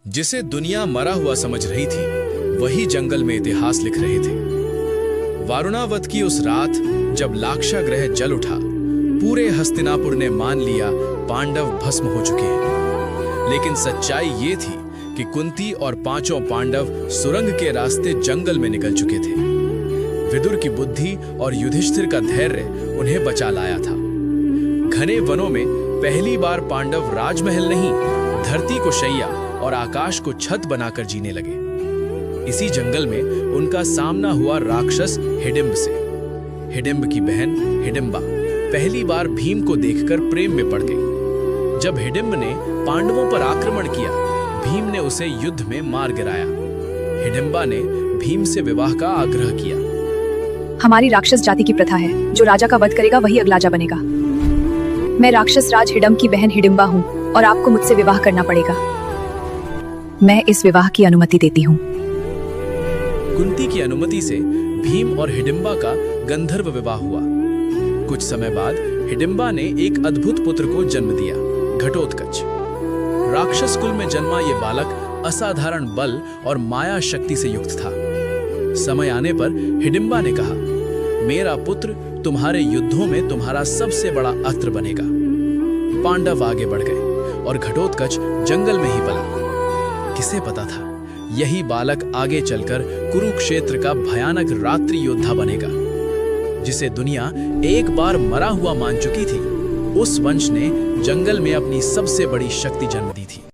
जिसे दुनिया मरा हुआ समझ रही थी, वही जंगल में इतिहास लिख रहे थे। वारुणावत की उस रात जब लाक्षा ग्रह जल उठा, पूरे हस्तिनापुर ने मान लिया पांडव भस्म हो चुके हैं। लेकिन सच्चाई ये थी कि कुंती और पांचों पांडव सुरंग के रास्ते जंगल में निकल चुके थे। विदुर की बुद्धि और युधिष्ठिर का धैर्य उन्हें बचा लाया था। घने वनों में पहली बार पांडव राजमहल नहीं, धरती को शैया और आकाश को छत बनाकर जीने लगे। इसी जंगल में उनका सामना हुआ राक्षस हिडिंब से। हिडिंब की बहन हिडिंबा पहली बार भीम को देखकर प्रेम में पड़ गई। जब हिडिंब ने पांडवों पर आक्रमण किया, भीम ने उसे युद्ध में मार गिराया। हिडिंबा ने भीम से विवाह का आग्रह किया। हमारी राक्षस जाति की प्रथा है, जो राजा का वध करेगा वही अगला राजा बनेगा। मैं राक्षस राज हिडिंब की बहन हिडिंबा हूँ और आपको मुझसे विवाह करना पड़ेगा। मैं इस विवाह की अनुमति देती हूँ। कुंती की अनुमति से भीम और हिडिंबा का गंधर्व विवाह हुआ। कुछ समय बाद हिडिंबा ने एक अद्भुत पुत्र को जन्म दिया, घटोत्कच। राक्षस कुल में जन्मा ये बालक असाधारण बल और माया शक्ति से युक्त था। समय आने पर हिडिंबा ने कहा, मेरा पुत्र तुम्हारे युद्धों में तुम्हारा सबसे बड़ा अस्त्र बनेगा। पांडव आगे बढ़ गए और घटोत्कच जंगल में ही पला। किसे पता था यही बालक आगे चलकर कुरुक्षेत्र का भयानक रात्रि योद्धा बनेगा, जिसे दुनिया एक बार मरा हुआ मान चुकी थी। उस वंश ने जंगल में अपनी सबसे बड़ी शक्ति जन्म दी थी।